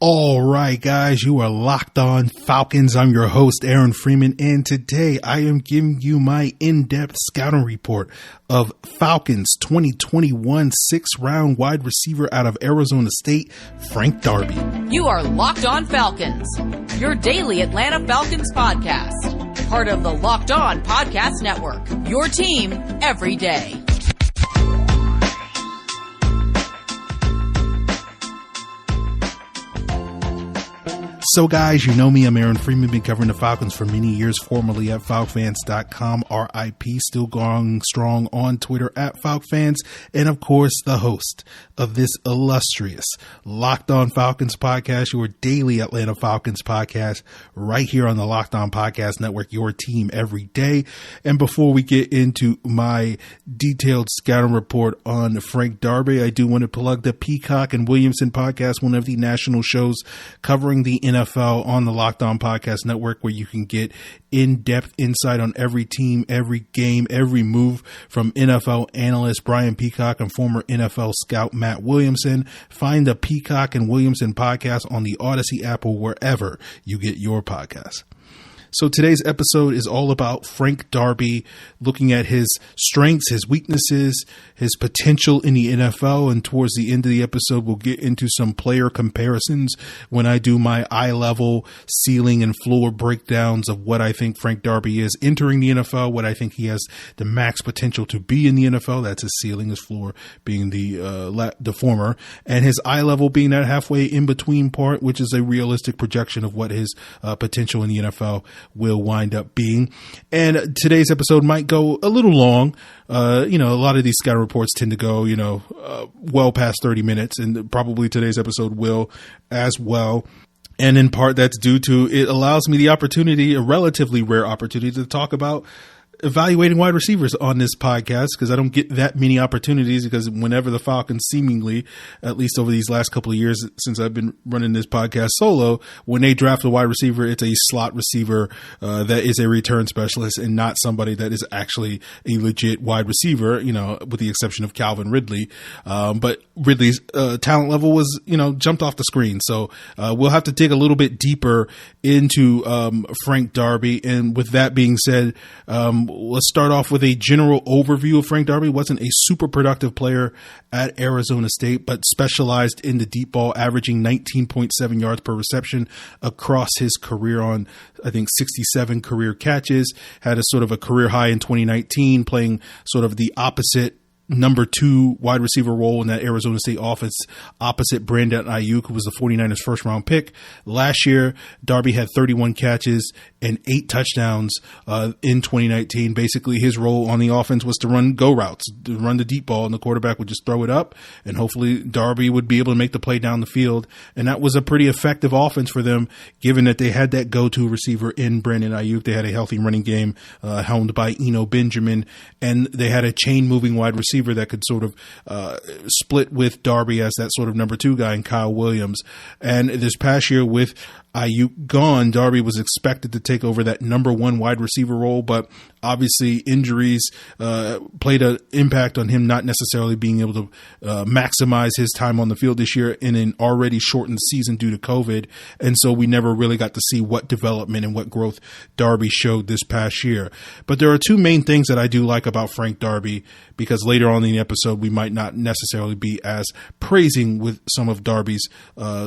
All right, guys, you are locked on Falcons. I'm your host, Aaron Freeman, and today I am giving you my in-depth scouting report of Falcons 2021 sixth-round wide receiver out of Arizona State, Frank Darby. You are Locked On Falcons, your daily Atlanta Falcons podcast, part of the Locked On Podcast Network, your team every day. So guys, you know me, I'm Aaron Freeman, been covering the Falcons for many years, formerly at FalcFans.com, RIP, still going strong on Twitter at FalcFans, and of course the host of this illustrious Locked On Falcons podcast, your daily Atlanta Falcons podcast, right here on the Locked On Podcast Network, your team every day. And before we get into my detailed scouting report on Frank Darby, I do want to plug the Peacock and Williamson podcast, one of the national shows covering the NFL on the Locked On Podcast Network, where you can get in-depth insight on every team, every game, every move from NFL analyst Brian Peacock and former NFL scout Matt Williamson. Find the Peacock and Williamson podcast on the Odyssey app or wherever you get your podcasts. So today's episode is all about Frank Darby, looking at his strengths, his weaknesses, his potential in the NFL. And towards the end of the episode, we'll get into some player comparisons when I do my eye level, ceiling, and floor breakdowns of what I think Frank Darby is entering the NFL, what I think he has the max potential to be in the NFL. That's his ceiling, his floor being the former, and his eye level being that halfway in between part, which is a realistic projection of what his potential in the NFL will wind up being. And today's episode might go a little long. A lot of these scouting reports tend to go, well past 30 minutes, and probably today's episode will as well. And in part, that's due to it allows me the opportunity, a relatively rare opportunity, to talk about evaluating wide receivers on this podcast, because I don't get that many opportunities, because whenever the Falcons seemingly, at least over these last couple of years since I've been running this podcast solo, when they draft a wide receiver, it's a slot receiver that is a return specialist and not somebody that is actually a legit wide receiver, with the exception of Calvin Ridley. But Ridley's talent level was, jumped off the screen. So we'll have to dig a little bit deeper into Frank Darby. And with that being said, let's start off with a general overview of Frank Darby. Wasn't a super productive player at Arizona State, but specialized in the deep ball, averaging 19.7 yards per reception across his career on, I think, 67 career catches. Had a sort of a career high in 2019, playing sort of the opposite number 2 wide receiver role in that Arizona State offense, opposite Brandon Ayuk, who was the 49ers first round pick. Last year, Darby had 31 catches and 8 touchdowns in 2019. Basically, his role on the offense was to run go routes, to run the deep ball, and the quarterback would just throw it up, and hopefully Darby would be able to make the play down the field. And that was a pretty effective offense for them, given that they had that go-to receiver in Brandon Ayuk. They had a healthy running game helmed by Eno Benjamin, and they had a chain-moving wide receiver that could sort of split with Darby as that sort of number 2 guy in Kyle Williams. And this past year, with Ayuk gone, Darby was expected to take over that number 1 wide receiver role, but obviously injuries played an impact on him not necessarily being able to maximize his time on the field this year in an already shortened season due to COVID. And so we never really got to see what development and what growth Darby showed this past year. But there are 2 main things that I do like about Frank Darby, because later on in the episode, we might not necessarily be as praising with some of Darby's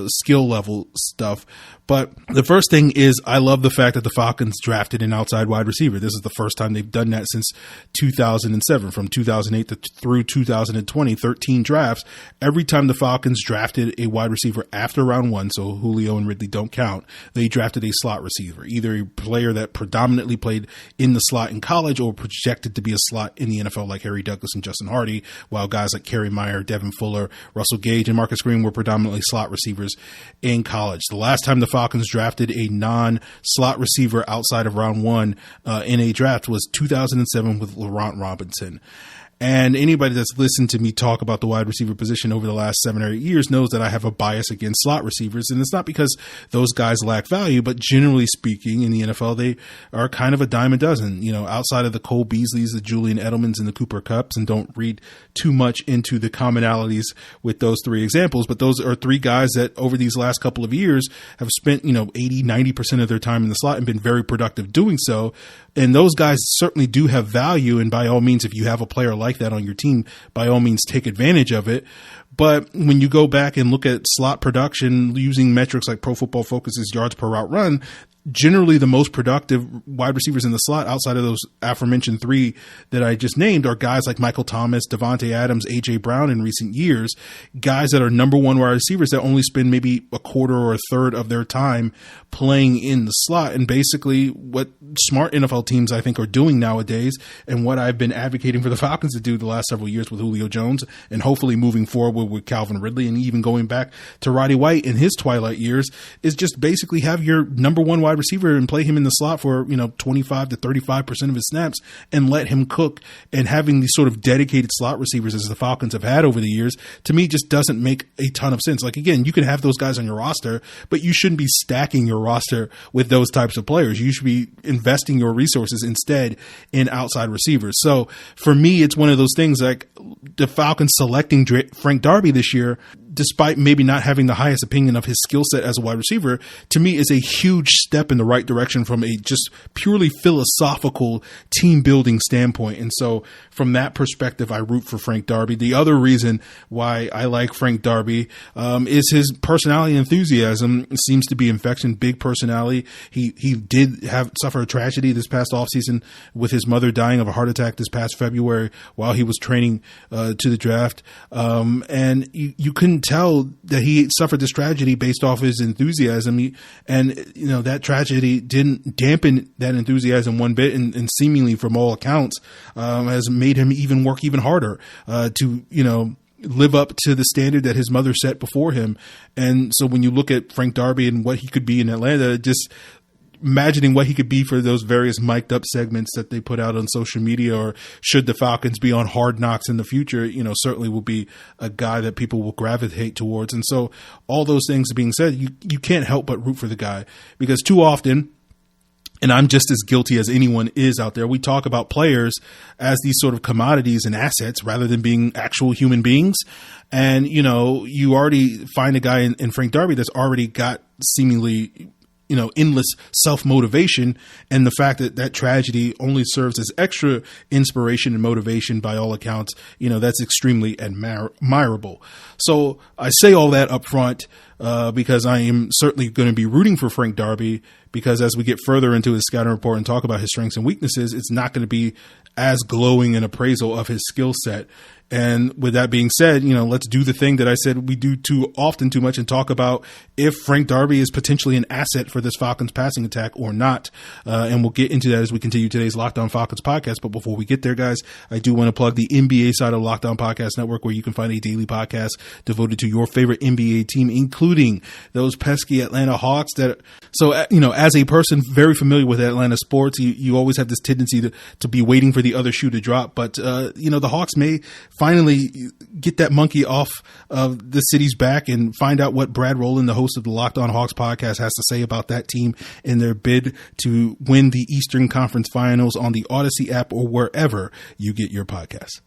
skill level stuff. But the first thing is, I love the fact that the Falcons drafted an outside wide receiver. This is the first time they've done that since 2007, from 2008 through 2020, 13 drafts. Every time the Falcons drafted a wide receiver after round 1, so Julio and Ridley don't count, they drafted a slot receiver, either a player that predominantly played in the slot in college or projected to be a slot in the NFL, like Harry Douglas and Justin Hardy, while guys like Kerry Meyer, Devin Fuller, Russell Gage, and Marcus Green were predominantly slot receivers in college. The last time the Falcons drafted a non-slot receiver outside of round 1 in a draft was 2007 with Laurent Robinson. And anybody that's listened to me talk about the wide receiver position over the last 7 or 8 years knows that I have a bias against slot receivers. And it's not because those guys lack value, but generally speaking in the NFL, they are kind of a dime a dozen, outside of the Cole Beasleys, the Julian Edelmans, and the Cooper Kupps, and don't read too much into the commonalities with those three examples. But those are three guys that over these last couple of years have spent, 80, 90% of their time in the slot and been very productive doing so. And those guys certainly do have value. And by all means, if you have a player like that on your team, by all means, take advantage of it. But when you go back and look at slot production using metrics like Pro Football Focus's yards per route run, generally the most productive wide receivers in the slot outside of those aforementioned three that I just named are guys like Michael Thomas, Devontae Adams, A.J. Brown in recent years, guys that are number one wide receivers that only spend maybe a quarter or a third of their time playing in the slot. And basically what smart NFL teams I think are doing nowadays, and what I've been advocating for the Falcons to do the last several years with Julio Jones, and hopefully moving forward with Calvin Ridley, and even going back to Roddy White in his twilight years, is just basically have your number one wide receiver and play him in the slot for 25 to 35% of his snaps and let him cook. And having these sort of dedicated slot receivers as the Falcons have had over the years, to me, just doesn't make a ton of sense. Like, again, you can have those guys on your roster, but you shouldn't be stacking your roster with those types of players. You should be investing your resources instead in outside receivers. So for me, it's one of those things like the Falcons selecting Frank Darby this year, despite maybe not having the highest opinion of his skill set as a wide receiver, to me is a huge step in the right direction from a just purely philosophical team building standpoint. And so from that perspective, I root for Frank Darby. The other reason why I like Frank Darby is his personality and enthusiasm. It seems to be infection, big personality. He did suffer a tragedy this past offseason with his mother dying of a heart attack this past February while he was training to the draft. And you couldn't tell that he suffered this tragedy based off his enthusiasm. That tragedy didn't dampen that enthusiasm one bit, and seemingly from all accounts has made him work even harder to live up to the standard that his mother set before him. And so when you look at Frank Darby and what he could be in Atlanta, just imagining what he could be for those various mic'd up segments that they put out on social media, or should the Falcons be on Hard Knocks in the future, certainly will be a guy that people will gravitate towards. And so all those things being said, you can't help but root for the guy, because too often, and I'm just as guilty as anyone is out there, we talk about players as these sort of commodities and assets rather than being actual human beings. And, you already find a guy in Frank Darby that's already got seemingly endless self-motivation, and the fact that tragedy only serves as extra inspiration and motivation by all accounts, that's extremely admirable. So I say all that up front because I am certainly going to be rooting for Frank Darby, because as we get further into his scouting report and talk about his strengths and weaknesses, it's not going to be as glowing an appraisal of his skill set. And with that being said, let's do the thing that I said we do too much, and talk about if Frank Darby is potentially an asset for this Falcons passing attack or not. And we'll get into that as we continue today's Locked On Falcons podcast. But before we get there, guys, I do want to plug the NBA side of Locked On Podcast Network, where you can find a daily podcast devoted to your favorite NBA team, including those pesky Atlanta Hawks. As a person very familiar with Atlanta sports, you always have this tendency to be waiting for the other shoe to drop. But, the Hawks may finally get that monkey off of the city's back and find out what Brad Rowland, the host of the Locked On Hawks podcast, has to say about that team in their bid to win the Eastern Conference Finals on the Odyssey app or wherever you get your podcasts.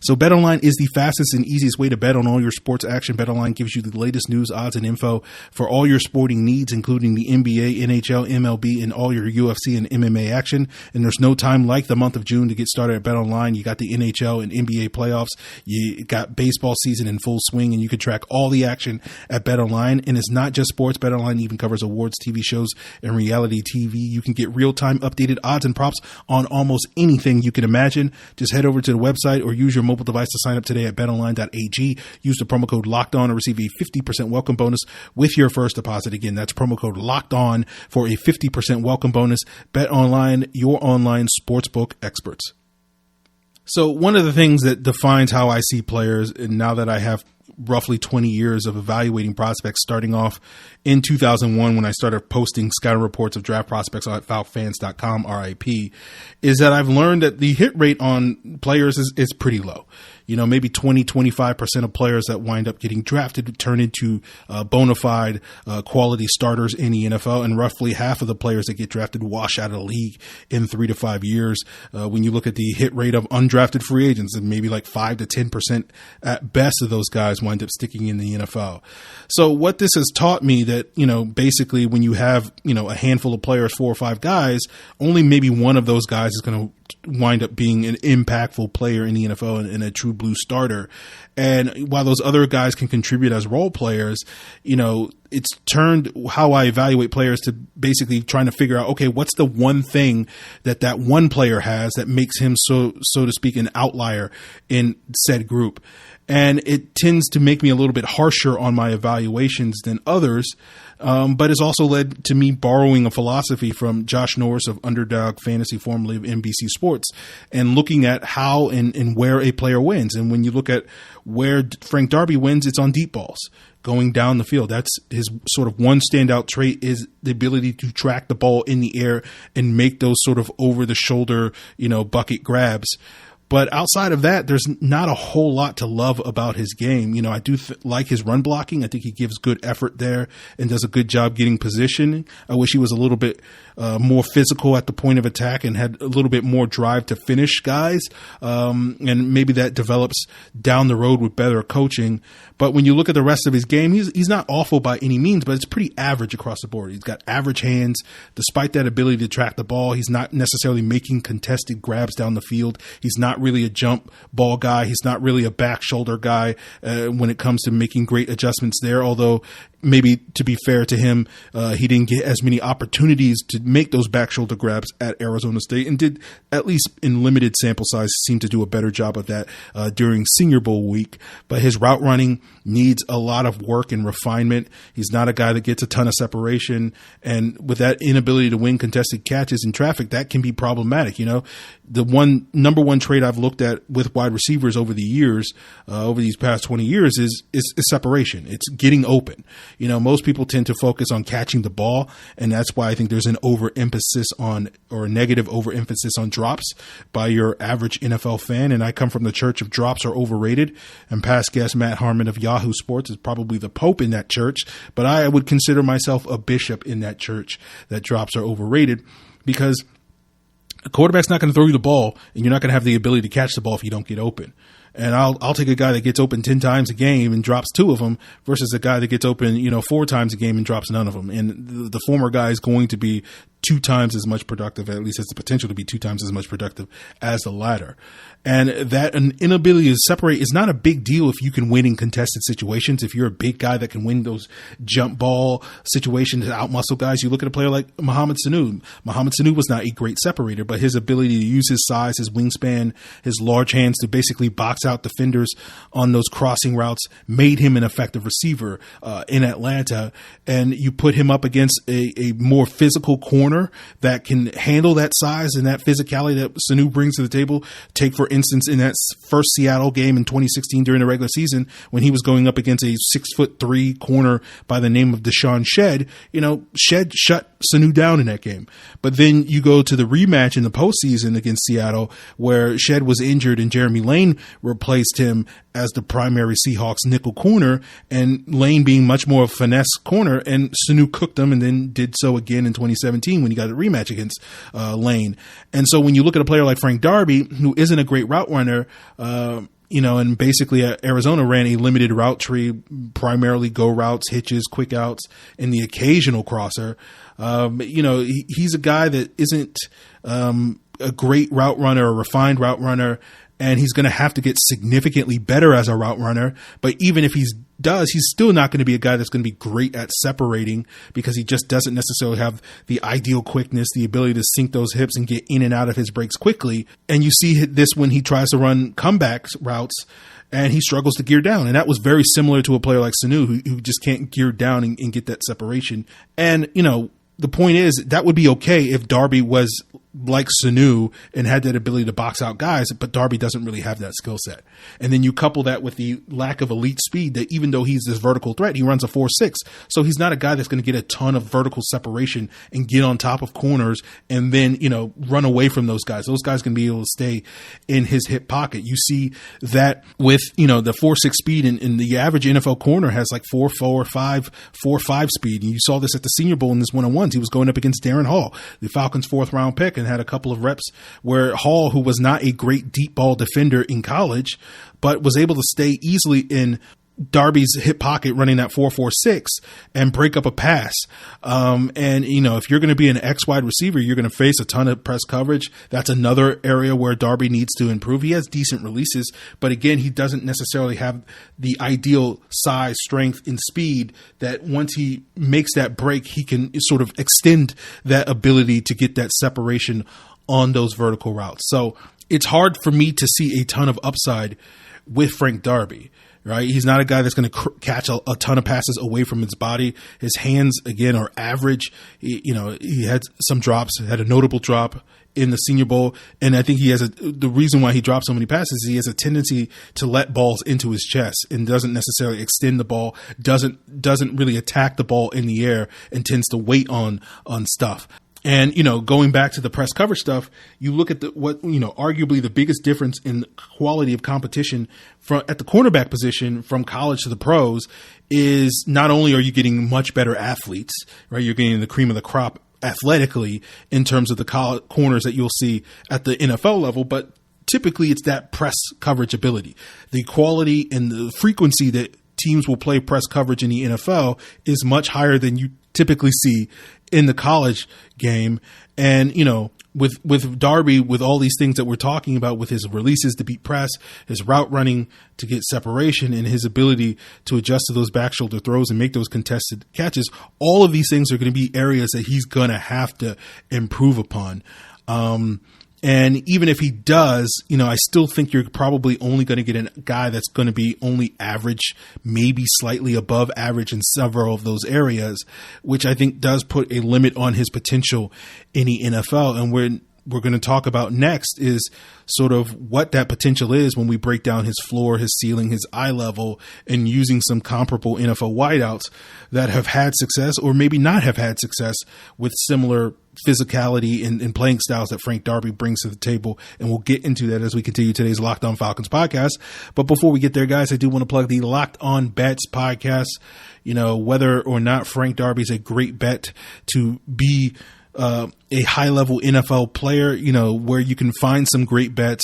So BetOnline is the fastest and easiest way to bet on all your sports action. BetOnline gives you the latest news, odds, and info for all your sporting needs, including the NBA, NHL, MLB, and all your UFC and MMA action. And there's no time like the month of June to get started at BetOnline. You got the NHL and NBA playoffs. You got baseball season in full swing, and you can track all the action at BetOnline. And it's not just sports. BetOnline even covers awards, TV shows, and reality TV. You can get real-time updated odds and props on almost anything you can imagine. Just head over to the website or use your mobile device to sign up today at betonline.ag. Use the promo code LOCKEDON to receive a 50% welcome bonus with your first deposit. Again, that's promo code LOCKEDON for a 50% welcome bonus. BetOnline, your online sportsbook experts. So one of the things that defines how I see players, and now that I have roughly 20 years of evaluating prospects, starting off in 2001 when I started posting scouting reports of draft prospects at FalcFans.com, RIP, is that I've learned that the hit rate on players is pretty low. Maybe 20-25% of players that wind up getting drafted turn into bona fide quality starters in the NFL, and roughly half of the players that get drafted wash out of the league in 3 to 5 years. When you look at the hit rate of undrafted free agents, and maybe like 5 to 10% at best of those guys wind up sticking in the NFL. So what this has taught me that, basically when you have, a handful of players, 4 or 5 guys, only maybe one of those guys is going to wind up being an impactful player in the NFL and a true blue starter. And while those other guys can contribute as role players, it's turned how I evaluate players to basically trying to figure out, okay, what's the one thing that one player has that makes him so to speak an outlier in said group. And it tends to make me a little bit harsher on my evaluations than others. But it's also led to me borrowing a philosophy from Josh Norris of Underdog Fantasy, formerly of NBC Sports, and looking at how and where a player wins. And when you look at where Frank Darby wins, it's on deep balls, going down the field. That's his sort of one standout trait, is the ability to track the ball in the air and make those sort of over the shoulder, bucket grabs. But outside of that, there's not a whole lot to love about his game. I do like his run blocking. I think he gives good effort there and does a good job getting position. I wish he was a little bit more physical at the point of attack and had a little bit more drive to finish guys. And maybe that develops down the road with better coaching. But when you look at the rest of his game, he's not awful by any means, but it's pretty average across the board. He's got average hands. Despite that ability to track the ball, he's not necessarily making contested grabs down the field. He's not really a jump ball guy. He's not really a back shoulder guy when it comes to making great adjustments there, although maybe to be fair to him, he didn't get as many opportunities to make those back shoulder grabs at Arizona State, and did, at least in limited sample size, seem to do a better job of that during Senior Bowl week. But his route running needs a lot of work and refinement. He's not a guy that gets a ton of separation, and with that inability to win contested catches in traffic, that can be problematic. The number one trait I've looked at with wide receivers over the years, over these past 20 years, is separation. It's getting open. Most people tend to focus on catching the ball, and that's why I think there's an overemphasis on, or a negative overemphasis on, drops by your average NFL fan. And I come from the church of drops are overrated, and past guest Matt Harmon of Yahoo Sports is probably the Pope in that church, but I would consider myself a bishop in that church that drops are overrated, because a quarterback's not going to throw you the ball, and you're not going to have the ability to catch the ball if you don't get open. And I'll take a guy that gets open 10 times a game and drops 2 of them versus a guy that gets open, 4 times a game and drops none of them. And the former guy is going to be 2 times as much productive, at least has the potential to be 2 times as much productive as the latter. And that an inability to separate is not a big deal if you can win in contested situations. If you're a big guy that can win those jump ball situations and outmuscle guys, you look at a player like Mohamed Sanu. Mohamed Sanu was not a great separator, but his ability to use his size, his wingspan, his large hands to basically box out defenders on those crossing routes made him an effective receiver in Atlanta. And you put him up against a more physical corner that can handle that size and that physicality that Sanu brings to the table. Take, for instance, in that first Seattle game in 2016 during the regular season, when he was going up against a 6'3" corner by the name of Deshaun Shedd, Shedd shut Sanu down in that game. But then you go to the rematch in the postseason against Seattle, where Shedd was injured and Jeremy Lane replaced him as the primary Seahawks nickel corner, and Lane being much more of a finesse corner, and Sanu cooked him and then did so again in 2017 when he got a rematch against Lane. And so when you look at a player like Frank Darby, who isn't a great route runner, and basically Arizona ran a limited route tree, primarily go routes, hitches, quick outs, and the occasional crosser. He's a guy that isn't a great route runner, a refined route runner, and he's going to have to get significantly better as a route runner. But even if he's still not going to be a guy that's going to be great at separating, because he just doesn't necessarily have the ideal quickness, the ability to sink those hips and get in and out of his breaks quickly. And you see this when he tries to run comeback routes and he struggles to gear down. And that was very similar to a player like Sanu, who just can't gear down and get that separation. And, the point is that would be okay if Darby was like Sanu and had that ability to box out guys, but Darby doesn't really have that skill set. And then you couple that with the lack of elite speed, that even though he's this vertical threat, he runs a 4.6. So he's not a guy that's going to get a ton of vertical separation and get on top of corners and then, run away from those guys. Those guys can be able to stay in his hip pocket. You see that with, the 4.6 speed, and the average NFL corner has like 4.5 speed. And you saw this at the Senior Bowl in this one-on-ones. He was going up against Darren Hall, the Falcons' 4th round pick, and had a couple of reps where Hall, who was not a great deep ball defender in college, but was able to stay easily in Darby's hip pocket running that 4.46 and break up a pass. If you're going to be an X wide receiver, you're going to face a ton of press coverage. That's another area where Darby needs to improve. He has decent releases, but again, he doesn't necessarily have the ideal size, strength, and speed that once he makes that break, he can sort of extend that ability to get that separation on those vertical routes. So it's hard for me to see a ton of upside with Frank Darby. Right, he's not a guy that's going to catch a ton of passes away from his body. His hands, again, are average. He had some drops, had a notable drop in the Senior Bowl, and I think the reason why he drops so many passes is he has a tendency to let balls into his chest and doesn't necessarily extend the ball, doesn't really attack the ball in the air, and tends to wait on stuff. And, going back to the press coverage stuff, you look at arguably the biggest difference in quality of competition at the cornerback position from college to the pros is not only are you getting much better athletes, right? You're getting the cream of the crop athletically in terms of the corners that you'll see at the NFL level, but typically it's that press coverage ability. The quality and the frequency that teams will play press coverage in the NFL is much higher than you typically see in the college game. And, with Darby, with all these things that we're talking about, with his releases to beat press, his route running to get separation, and his ability to adjust to those back shoulder throws and make those contested catches, all of these things are going to be areas that he's going to have to improve upon. And even if he does, I still think you're probably only going to get a guy that's going to be only average, maybe slightly above average in several of those areas, which I think does put a limit on his potential in the NFL. And we're going to talk about next is sort of what that potential is when we break down his floor, his ceiling, his eye level, and using some comparable NFL wideouts that have had success or maybe not have had success with similar physicality and playing styles that Frank Darby brings to the table. And we'll get into that as we continue today's Locked On Falcons podcast. But before we get there, guys, I do want to plug the Locked On Bets podcast. Whether or not Frank Darby is a great bet to be a high-level NFL player, where you can find some great bets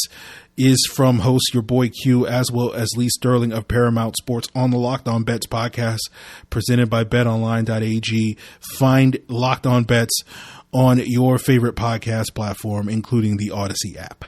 is from host your boy Q, as well as Lee Sterling of Paramount Sports on the Locked On Bets podcast presented by betonline.ag. Find Locked On Bets on your favorite podcast platform, including the Odyssey app.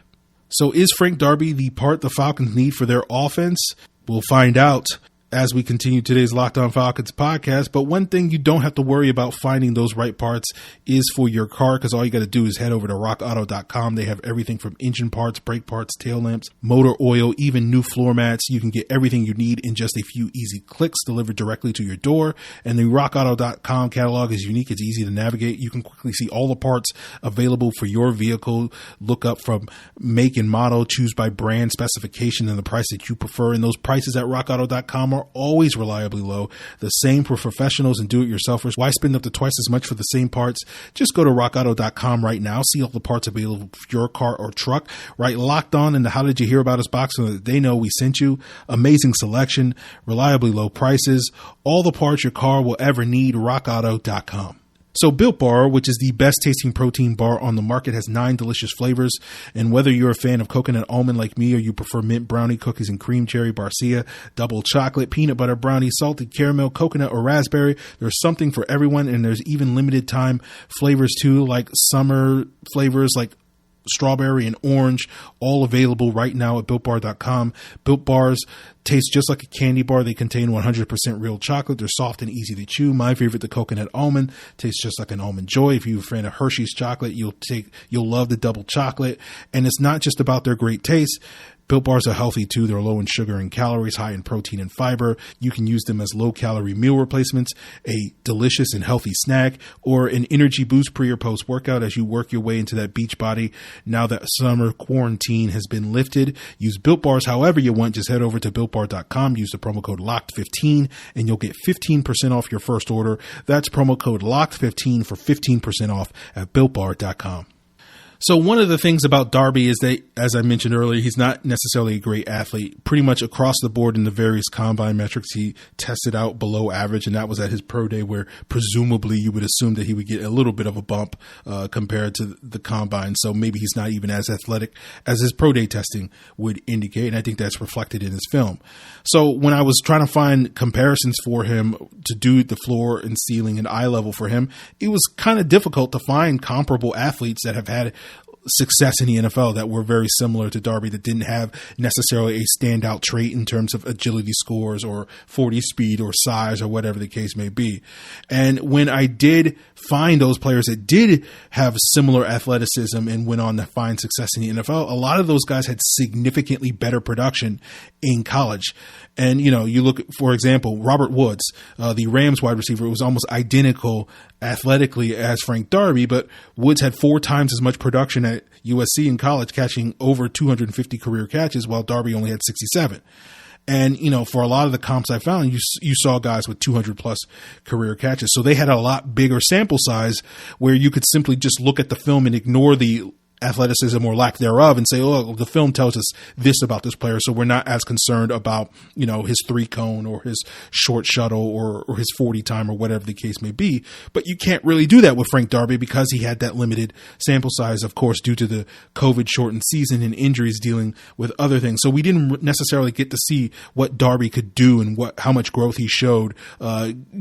So is Frank Darby the part the Falcons need for their offense? We'll find out as we continue today's Locked On Falcons podcast. But one thing you don't have to worry about finding those right parts is for your car, because all you got to do is head over to rockauto.com. They have everything from engine parts, brake parts, tail lamps, motor oil, even new floor mats. You can get everything you need in just a few easy clicks delivered directly to your door. And the rockauto.com catalog is unique. It's easy to navigate. You can quickly see all the parts available for your vehicle. Look up from make and model, choose by brand, specification, and the price that you prefer. And those prices at rockauto.com are always reliably low. The same for professionals and do-it-yourselfers. Why spend up to twice as much for the same parts? Just go to rockauto.com right now. See all the parts available for your car or truck. Right, Locked On in the How Did You Hear About Us box so that they know we sent you. Amazing selection, reliably low prices, all the parts your car will ever need. rockauto.com. So Built Bar, which is the best tasting protein bar on the market, has 9 delicious flavors. And whether you're a fan of coconut almond like me, or you prefer mint brownie, cookies and cream, cherry barcia, double chocolate, peanut butter brownie, salted caramel, coconut or raspberry, there's something for everyone. And there's even limited time flavors too, like summer flavors like strawberry and orange, all available right now at BuiltBar.com. Built Bars taste just like a candy bar. They contain 100% real chocolate. They're soft and easy to chew. My favorite, the coconut almond, tastes just like an almond joy. If you're a fan of Hershey's chocolate, you'll love the double chocolate. And it's not just about their great taste. Built Bars are healthy too. They're low in sugar and calories, high in protein and fiber. You can use them as low-calorie meal replacements, a delicious and healthy snack, or an energy boost pre or post-workout as you work your way into that beach body. Now that summer quarantine has been lifted, use Built Bars however you want. Just head over to BuiltBar.com, use the promo code LOCKED15, and you'll get 15% off your first order. That's promo code LOCKED15 for 15% off at BuiltBar.com. So one of the things about Darby is that, as I mentioned earlier, he's not necessarily a great athlete. Pretty much across the board in the various combine metrics, he tested out below average, and that was at his pro day where presumably you would assume that he would get a little bit of a bump compared to the combine. So maybe he's not even as athletic as his pro day testing would indicate, and I think that's reflected in his film. So when I was trying to find comparisons for him to do the floor and ceiling and eye level for him, it was kind of difficult to find comparable athletes that have had success in the NFL that were very similar to Darby, that didn't have necessarily a standout trait in terms of agility scores or 40 speed or size or whatever the case may be. And when I did find those players that did have similar athleticism and went on to find success in the NFL, a lot of those guys had significantly better production in college. And, you know, you look, for example, Robert Woods, the Rams wide receiver, was almost identical athletically as Frank Darby, but Woods had 4 times as much production at USC in college, catching over 250 career catches, while Darby only had 67. And, you know, for a lot of the comps I found, you saw guys with 200 plus career catches. So they had a lot bigger sample size where you could simply just look at the film and ignore the athleticism or lack thereof and say, oh, the film tells us this about this player, so we're not as concerned about, you know, his 3-cone or his short shuttle or his 40 time or whatever the case may be. But you can't really do that with Frank Darby because he had that limited sample size, of course, due to the COVID shortened season and injuries dealing with other things. So we didn't necessarily get to see what Darby could do and how much growth he showed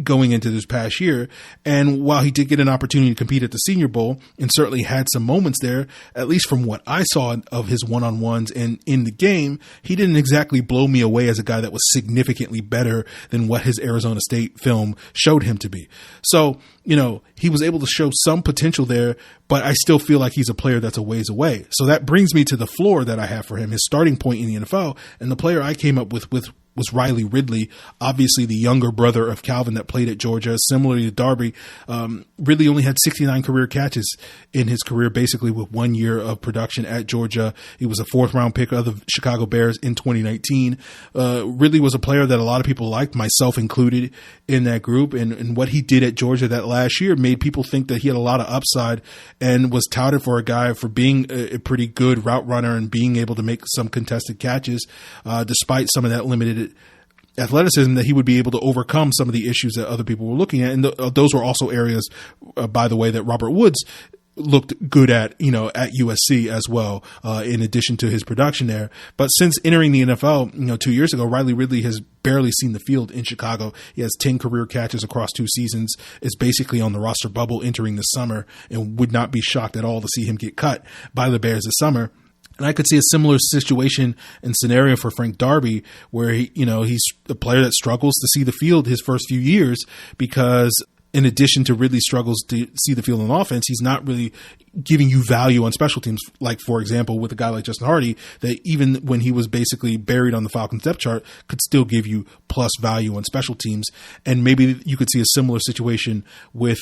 going into this past year. And while he did get an opportunity to compete at the Senior Bowl and certainly had some moments there, at least from what I saw of his one-on-ones and in the game, he didn't exactly blow me away as a guy that was significantly better than what his Arizona State film showed him to be. So, you know, he was able to show some potential there, but I still feel like he's a player that's a ways away. So that brings me to the floor that I have for him, his starting point in the NFL. And the player I came up with was Riley Ridley, obviously the younger brother of Calvin that played at Georgia. Similarly to Darby, Ridley only had 69 career catches in his career, basically with 1 year of production at Georgia. He was a 4th-round pick of the Chicago Bears in 2019. Ridley was a player that a lot of people liked, myself included in that group. And what he did at Georgia that last year made people think that he had a lot of upside and was touted for a guy for being a pretty good route runner and being able to make some contested catches, despite some of that limited athleticism, that he would be able to overcome some of the issues that other people were looking at. And those were also areas, by the way, that Robert Woods looked good at, you know, at USC as well, in addition to his production there. But since entering the NFL, you know, 2 years ago, Riley Ridley has barely seen the field in Chicago. He has 10 career catches across 2 seasons, is basically on the roster bubble entering the summer, and would not be shocked at all to see him get cut by the Bears this summer. And I could see a similar situation and scenario for Frank Darby, where he's a player that struggles to see the field his first few years because, in addition to Ridley struggles to see the field on offense, he's not really giving you value on special teams. Like, for example, with a guy like Justin Hardy, that even when he was basically buried on the Falcons depth chart, could still give you plus value on special teams. And maybe you could see a similar situation with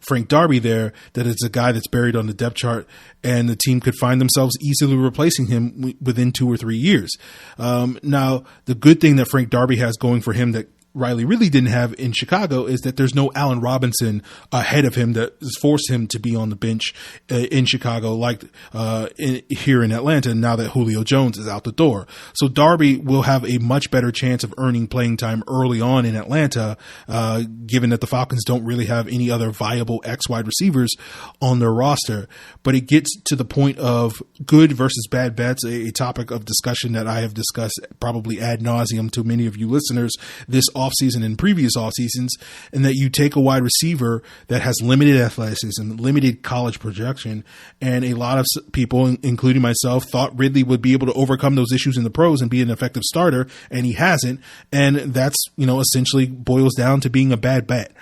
Frank Darby there, that it's a guy that's buried on the depth chart and the team could find themselves easily replacing him within 2 or 3 years. Now, the good thing that Frank Darby has going for him that Riley really didn't have in Chicago is that there's no Allen Robinson ahead of him that has forced him to be on the bench in Chicago, like here in Atlanta, now that Julio Jones is out the door. So Darby will have a much better chance of earning playing time early on in Atlanta, given that the Falcons don't really have any other viable X wide receivers on their roster. But it gets to the point of good versus bad bets, a topic of discussion that I have discussed probably ad nauseum to many of you listeners this offseason and previous off seasons, and that you take a wide receiver that has limited athleticism, limited college projection, and a lot of people, including myself, thought Ridley would be able to overcome those issues in the pros and be an effective starter, and he hasn't. And that's, essentially boils down to being a bad bet.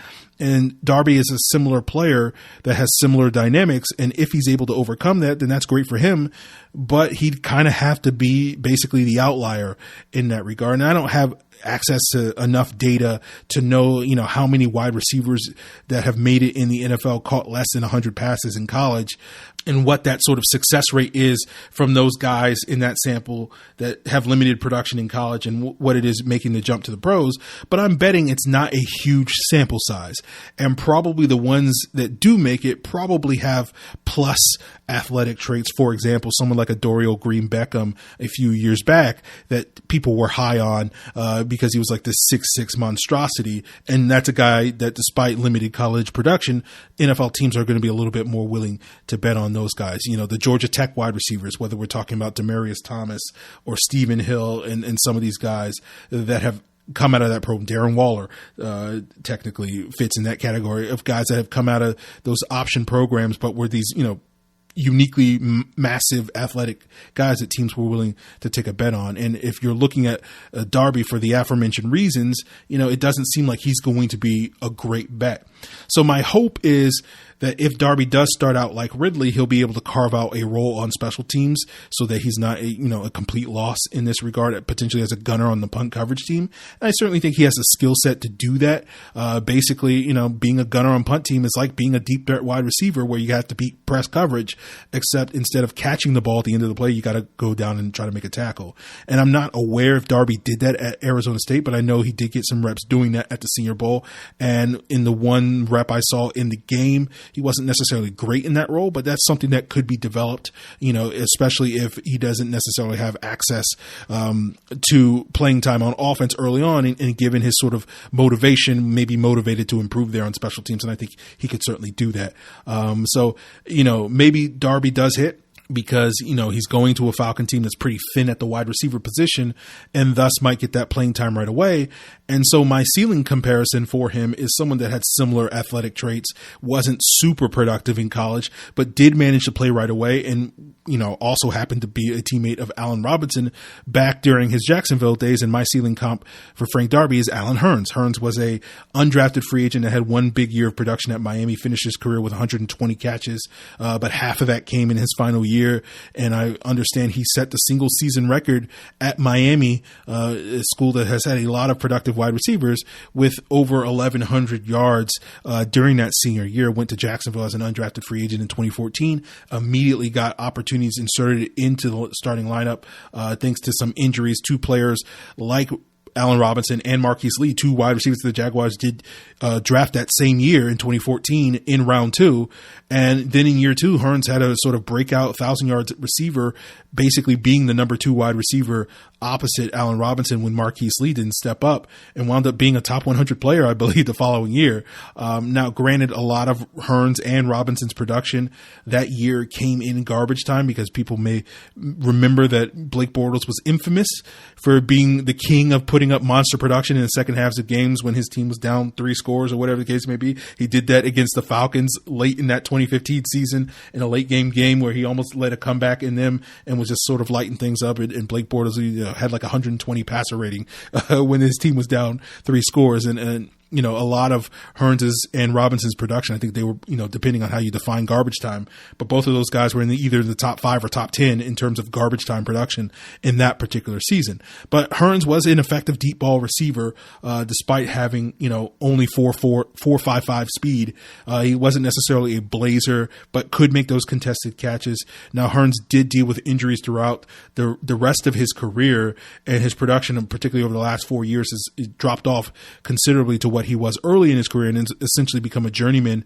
And Darby is a similar player that has similar dynamics. And if he's able to overcome that, then that's great for him. But he'd kind of have to be basically the outlier in that regard. And I don't have access to enough data to know, how many wide receivers that have made it in the NFL caught less than 100 passes in college, and what that sort of success rate is from those guys in that sample that have limited production in college, and what it is making the jump to the pros. But I'm betting it's not a huge sample size, and probably the ones that do make it probably have plus athletic traits. For example, someone like a Dorial Green Beckham a few years back that people were high on because he was like this 6'6" monstrosity. And that's a guy that, despite limited college production, NFL teams are going to be a little bit more willing to bet on those guys. The Georgia Tech wide receivers, whether we're talking about Demaryius Thomas or Stephen Hill and some of these guys that have come out of that program. Darren Waller technically fits in that category of guys that have come out of those option programs, but were these, uniquely massive athletic guys that teams were willing to take a bet on. And if you're looking at Darby for the aforementioned reasons, it doesn't seem like he's going to be a great bet. So my hope is that if Darby does start out like Ridley, he'll be able to carve out a role on special teams so that he's not a complete loss in this regard, potentially as a gunner on the punt coverage team. And I certainly think he has the skill set to do that. Basically, being a gunner on punt team is like being a deep threat wide receiver where you have to beat press coverage, except instead of catching the ball at the end of the play, you got to go down and try to make a tackle. And I'm not aware if Darby did that at Arizona State, but I know he did get some reps doing that at the Senior Bowl. And in the one rep I saw in the game, he wasn't necessarily great in that role, but that's something that could be developed, especially if he doesn't necessarily have access to playing time on offense early on, and given his sort of motivation, maybe motivated to improve there on special teams. And I think he could certainly do that. So maybe Darby does hit, because, he's going to a Falcon team that's pretty thin at the wide receiver position and thus might get that playing time right away. And so my ceiling comparison for him is someone that had similar athletic traits, wasn't super productive in college, but did manage to play right away, and, also happened to be a teammate of Allen Robinson back during his Jacksonville days. And my ceiling comp for Frank Darby is Allen Hurns. Hurns was a undrafted free agent that had one big year of production at Miami, finished his career with 120 catches, but half of that came in his final year. And I understand he set the single season record at Miami, a school that has had a lot of productive wide receivers, with over 1,100 yards during that senior year. Went to Jacksonville as an undrafted free agent in 2014, immediately got opportunities inserted into the starting lineup thanks to some injuries. Two players like Allen Robinson and Marquise Lee, two wide receivers that the Jaguars did draft that same year in 2014 in round 2. And then in year 2, Hurns had a sort of breakout 1,000 yards receiver, basically being the number 2 wide receiver opposite Allen Robinson when Marquise Lee didn't step up, and wound up being a top 100 player, I believe, the following year. Now, granted, a lot of Hurns and Robinson's production that year came in garbage time, because people may remember that Blake Bortles was infamous for being the king of putting up monster production in the second halves of games when his team was down 3 scores or whatever the case may be. He did that against the Falcons late in that 2015 season in a late game where he almost led a comeback in them and was just sort of lighting things up. And Blake Bortles had like 120 passer rating when his team was down 3 scores. And a lot of Hurns's and Robinson's production, I think they were, depending on how you define garbage time, but both of those guys were in either the top 5 or top 10 in terms of garbage time production in that particular season. But Hurns was an effective deep ball receiver, despite having, only 4.55 speed. He wasn't necessarily a blazer, but could make those contested catches. Now, Hurns did deal with injuries throughout the rest of his career, and his production, particularly over the last 4 years, has dropped off considerably to what he was early in his career, and essentially become a journeyman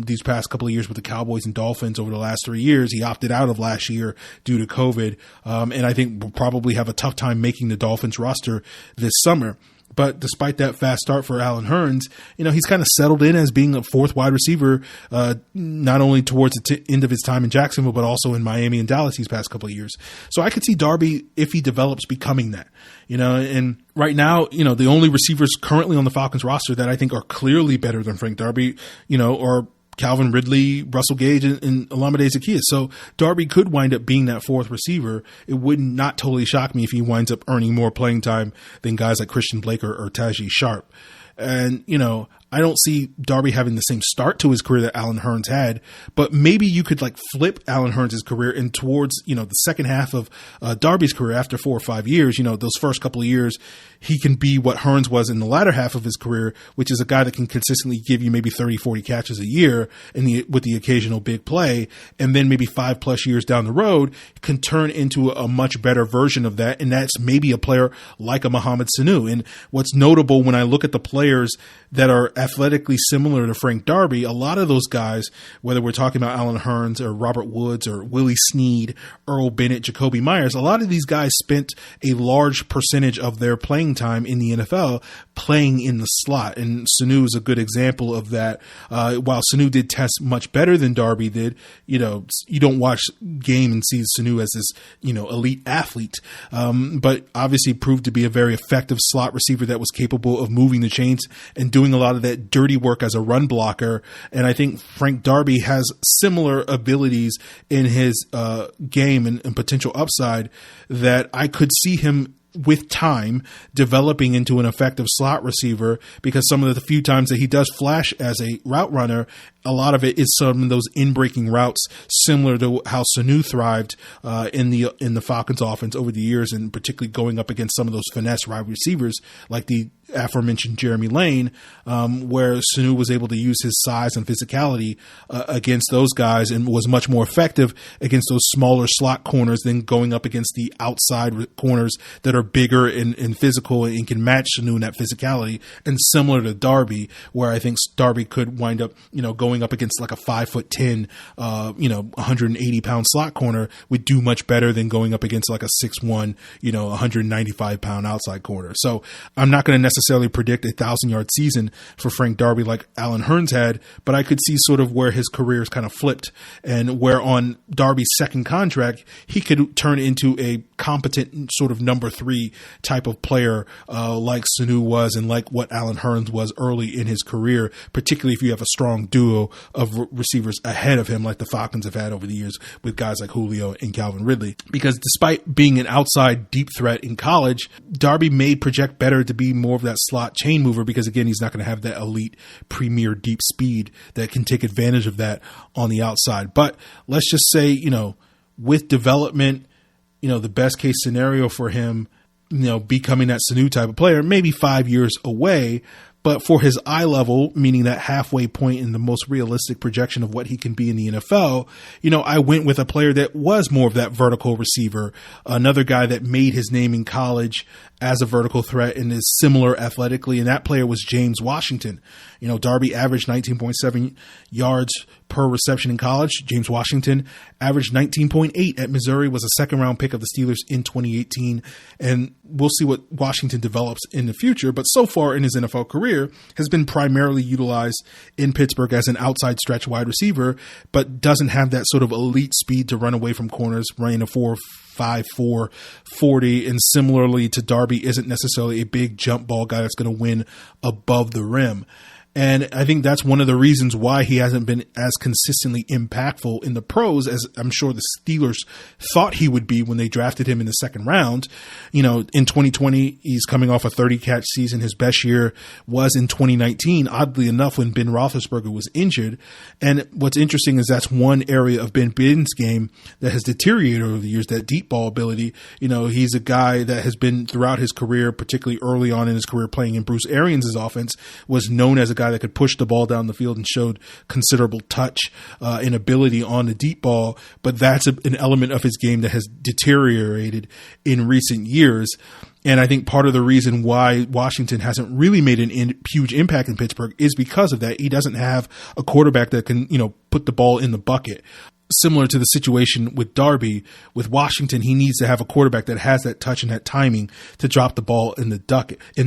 these past couple of years with the Cowboys and Dolphins. Over the last 3 years, he opted out of last year due to COVID, and I think will probably have a tough time making the Dolphins roster this summer. But despite that fast start for Allen Hurns, he's kind of settled in as being a 4th wide receiver, not only towards the end of his time in Jacksonville, but also in Miami and Dallas these past couple of years. So I could see Darby, if he develops, becoming that. And right now, the only receivers currently on the Falcons roster that I think are clearly better than Frank Darby, are Calvin Ridley, Russell Gage, and Olamide Zaccheaus. So Darby could wind up being that 4th receiver. It would not totally shock me if he winds up earning more playing time than guys like Christian Blake or Tajee Sharp. And, I don't see Darby having the same start to his career that Alan Hearns had, but maybe you could like flip Alan Hearns' career and towards, the second half of Darby's career after 4 or 5 years, those first couple of years, he can be what Hearns was in the latter half of his career, which is a guy that can consistently give you maybe 30, 40 catches a year with the occasional big play. And then maybe 5+ years down the road can turn into a much better version of that. And that's maybe a player like a Mohamed Sanu. And what's notable when I look at the players that are athletically similar to Frank Darby, a lot of those guys, whether we're talking about Alan Hearns or Robert Woods or Willie Snead, Earl Bennett, Jacoby Myers, a lot of these guys spent a large percentage of their playing time in the NFL playing in the slot. And Sanu is a good example of that. While Sanu did test much better than Darby did, you don't watch game and see Sanu as this, elite athlete. But obviously proved to be a very effective slot receiver that was capable of moving the chains and doing a lot of that dirty work as a run blocker. And I think Frank Darby has similar abilities in his game and potential upside that I could see him with time developing into an effective slot receiver, because some of the few times that he does flash as a route runner, a lot of it is some of those in-breaking routes similar to how Sanu thrived in the Falcons offense over the years, and particularly going up against some of those finesse wide receivers like the aforementioned Jeremy Lane, where Sanu was able to use his size and physicality against those guys and was much more effective against those smaller slot corners than going up against the outside corners that are bigger and physical and can match Sanu in that physicality. And similar to Darby, where I think Darby could wind up, going up against like a 5'10", 180-pound slot corner would do much better than going up against like a 6'1", 195-pound outside corner. So I'm not going to necessarily predict a 1,000-yard season for Frank Darby like Alan Hearns had, but I could see sort of where his career is kind of flipped, and where on Darby's second contract, he could turn into a competent sort of number 3 type of player like Sanu was and like what Alan Hearns was early in his career, particularly if you have a strong duo of receivers ahead of him like the Falcons have had over the years with guys like Julio and Calvin Ridley. Because despite being an outside deep threat in college, Darby may project better to be more of that slot chain mover, because again, he's not going to have that elite premier deep speed that can take advantage of that on the outside. But let's just say, with development, the best case scenario for him, becoming that Sanu type of player, maybe 5 years away. But for his eye level, meaning that halfway point in the most realistic projection of what he can be in the NFL, I went with a player that was more of that vertical receiver, another guy that made his name in college as a vertical threat and is similar athletically, and that player was James Washington. Darby averaged 19.7 yards per reception in college. James Washington averaged 19.8 at Missouri, was a second-round pick of the Steelers in 2018, and we'll see what Washington develops in the future. But so far in his NFL career, has been primarily utilized in Pittsburgh as an outside stretch wide receiver, but doesn't have that sort of elite speed to run away from corners, running a 4.54 40, and similarly to Darby, isn't necessarily a big jump ball guy that's going to win above the rim. And I think that's one of the reasons why he hasn't been as consistently impactful in the pros as I'm sure the Steelers thought he would be when they drafted him in the second round. In 2020, he's coming off a 30-catch season. His best year was in 2019, oddly enough, when Ben Roethlisberger was injured. And what's interesting is that's one area of Ben's game that has deteriorated over the years, that deep ball ability. He's a guy that has been throughout his career, particularly early on in his career playing in Bruce Arians' offense, was known as a guy that could push the ball down the field and showed considerable touch and ability on the deep ball. But that's an element of his game that has deteriorated in recent years. And I think part of the reason why Washington hasn't really made an huge impact in Pittsburgh is because of that. He doesn't have a quarterback that can, put the ball in the bucket. Similar to the situation with Darby, with Washington, he needs to have a quarterback that has that touch and that timing to drop the ball in the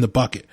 bucket.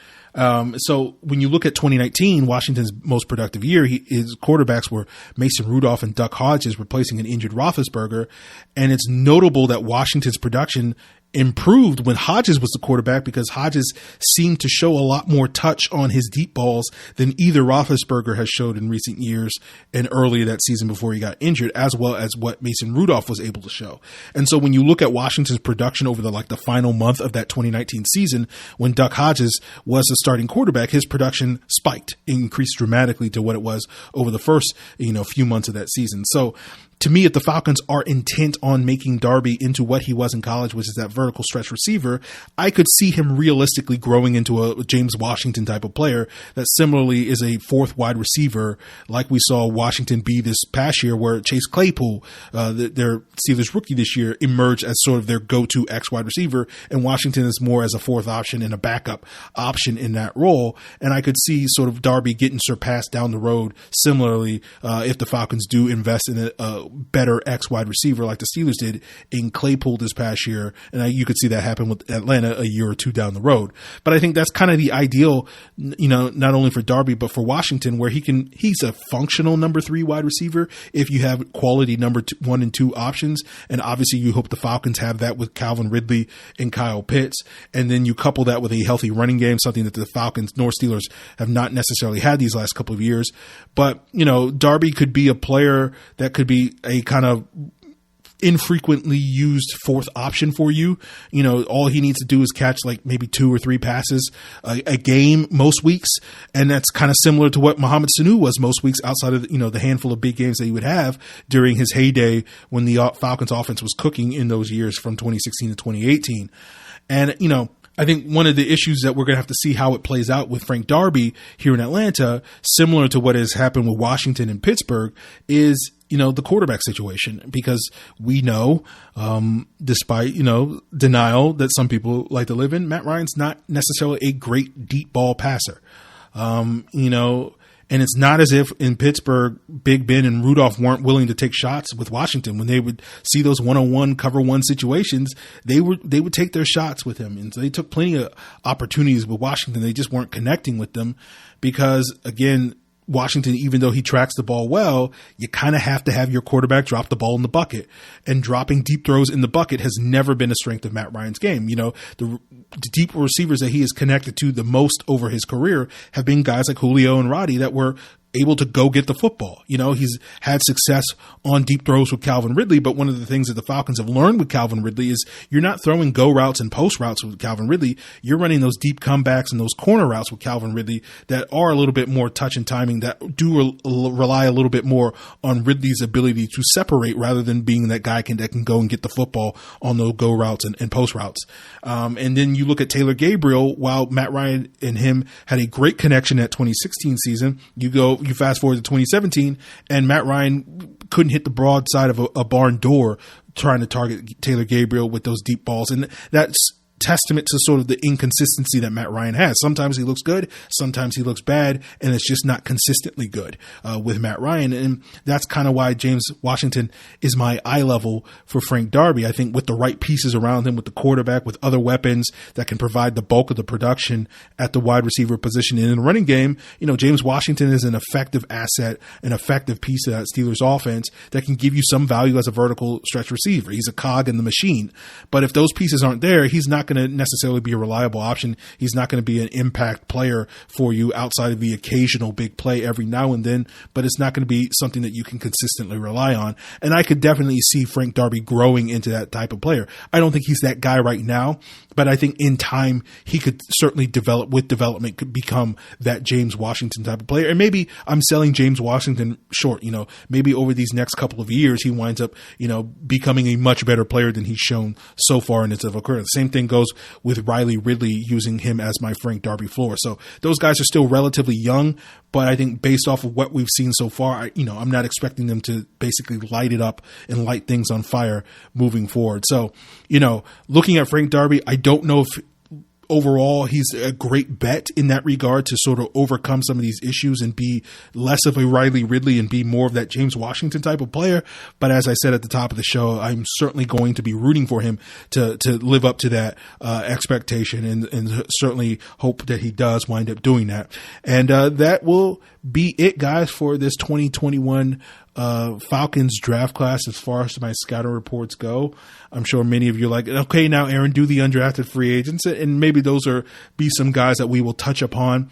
So when you look at 2019, Washington's most productive year, his quarterbacks were Mason Rudolph and Duck Hodges, replacing an injured Roethlisberger. And it's notable that Washington's production improved when Hodges was the quarterback, because Hodges seemed to show a lot more touch on his deep balls than either Roethlisberger has showed in recent years and earlier that season before he got injured, as well as what Mason Rudolph was able to show. And so when you look at Washington's production over the final month of that 2019 season, when Duck Hodges was the starting quarterback, his production spiked, increased dramatically to what it was over the first, few months of that season. So to me, if the Falcons are intent on making Darby into what he was in college, which is that vertical stretch receiver, I could see him realistically growing into a James Washington type of player that similarly is a fourth wide receiver, like we saw Washington be this past year, where Chase Claypool, their Steelers rookie this year, emerged as sort of their go-to X wide receiver, and Washington is more as a fourth option and a backup option in that role. And I could see sort of Darby getting surpassed down the road similarly if the Falcons do invest in a better X wide receiver like the Steelers did in Claypool this past year. And you could see that happen with Atlanta a year or two down the road. But I think that's kind of the ideal, not only for Darby, but for Washington, where he's a functional number 3 wide receiver if you have quality number 1 and 2 options. And obviously you hope the Falcons have that with Calvin Ridley and Kyle Pitts. And then you couple that with a healthy running game, something that the Falcons nor Steelers have not necessarily had these last couple of years. But, Darby could be a player that could be a kind of infrequently used fourth option for you. All he needs to do is catch maybe 2 or 3 passes a game most weeks. And that's kind of similar to what Mohamed Sanu was most weeks, outside of, the handful of big games that he would have during his heyday when the Falcons offense was cooking in those years from 2016 to 2018. And, I think one of the issues that we're going to have to see how it plays out with Frank Darby here in Atlanta, similar to what has happened with Washington and Pittsburgh, is the quarterback situation, because we know, despite, denial that some people like to live in, Matt Ryan's not necessarily a great deep ball passer. And it's not as if in Pittsburgh, Big Ben and Rudolph weren't willing to take shots with Washington. When they would see those one-on-one cover one situations, they would take their shots with him. And so they took plenty of opportunities with Washington. They just weren't connecting with them because, again, Washington, even though he tracks the ball well, you kind of have to have your quarterback drop the ball in the bucket. And dropping deep throws in the bucket has never been a strength of Matt Ryan's game. The deep receivers that he has connected to the most over his career have been guys like Julio and Roddy that were able to go get the football. He's had success on deep throws with Calvin Ridley, but one of the things that the Falcons have learned with Calvin Ridley is you're not throwing go routes and post routes with Calvin Ridley. You're running those deep comebacks and those corner routes with Calvin Ridley that are a little bit more touch and timing, that do rely a little bit more on Ridley's ability to separate rather than being that guy that can go and get the football on those go routes and post routes. And then you look at Taylor Gabriel. While Matt Ryan and him had a great connection that 2016 season, you fast forward to 2017, and Matt Ryan couldn't hit the broadside of a barn door trying to target Taylor Gabriel with those deep balls. And that's testament to sort of the inconsistency that Matt Ryan has. Sometimes he looks good, sometimes he looks bad, and it's just not consistently good with Matt Ryan. And that's kind of why James Washington is my eye level for Frank Darby. I think with the right pieces around him, with the quarterback, with other weapons that can provide the bulk of the production at the wide receiver position in the running game, James Washington is an effective asset, an effective piece of that Steelers offense that can give you some value as a vertical stretch receiver. He's a cog in the machine. But if those pieces aren't there, he's not going to necessarily be a reliable option. He's not going to be an impact player for you outside of the occasional big play every now and then, but it's not going to be something that you can consistently rely on. And I could definitely see Frank Darby growing into that type of player. I don't think he's that guy right now, but I think in time he could certainly could become that James Washington type of player. And maybe I'm selling James Washington short. Maybe over these next couple of years, he winds up, becoming a much better player than he's shown so far in his career. The same thing goes with Riley Ridley, using him as my Frank Darby floor. So those guys are still relatively young, but I think based off of what we've seen so far, I'm not expecting them to basically light it up and light things on fire moving forward. So, looking at Frank Darby, I don't know if overall, he's a great bet in that regard to sort of overcome some of these issues and be less of a Riley Ridley and be more of that James Washington type of player. But as I said at the top of the show, I'm certainly going to be rooting for him to live up to that expectation, and certainly hope that he does wind up doing that. And that will be it, guys, for this 2021 Falcons draft class as far as my scouting reports go. I'm sure many of you are like, okay, now Aaron, do the undrafted free agents, and maybe those be some guys that we will touch upon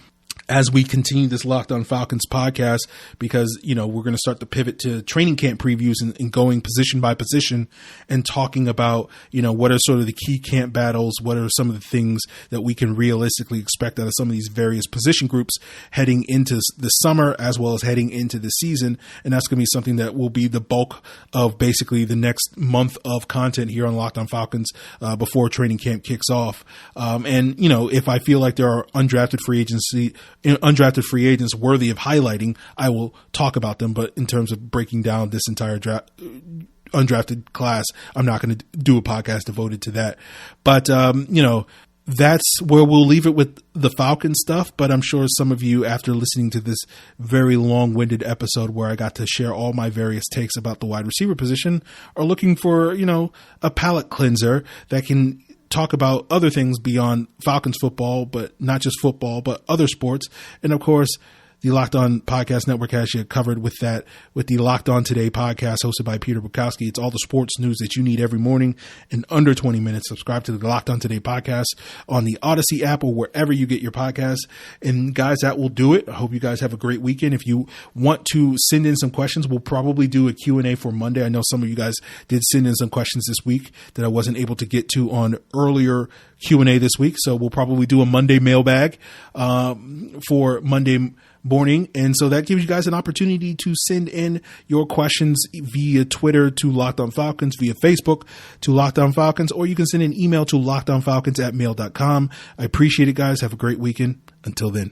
as we continue this Locked On Falcons podcast, because, we're going to start to pivot to training camp previews and going position by position and talking about, what are sort of the key camp battles, what are some of the things that we can realistically expect out of some of these various position groups heading into the summer as well as heading into the season. And that's going to be something that will be the bulk of basically the next month of content here on Locked On Falcons before training camp kicks off. And if I feel like there are undrafted free agents worthy of highlighting, I will talk about them. But in terms of breaking down this entire undrafted class, I'm not going to do a podcast devoted to that. But, that's where we'll leave it with the Falcon stuff. But I'm sure some of you, after listening to this very long-winded episode where I got to share all my various takes about the wide receiver position, are looking for, a palate cleanser that can talk about other things beyond Falcons football, but not just football, but other sports. And of course, the Locked On Podcast Network has you covered with that, with the Locked On Today podcast hosted by Peter Bukowski. It's all the sports news that you need every morning in under 20 minutes. Subscribe to the Locked On Today podcast on the Odyssey app or wherever you get your podcasts. And guys, that will do it. I hope you guys have a great weekend. If you want to send in some questions, we'll probably do a Q&A for Monday. I know some of you guys did send in some questions this week that I wasn't able to get to on earlier Q&A this week. So we'll probably do a Monday mailbag for Monday morning. And so that gives you guys an opportunity to send in your questions via Twitter to Locked On Falcons, via Facebook to Locked On Falcons, or you can send an email to lockedonfalcons@mail.com. I appreciate it, guys. Have a great weekend. Until then.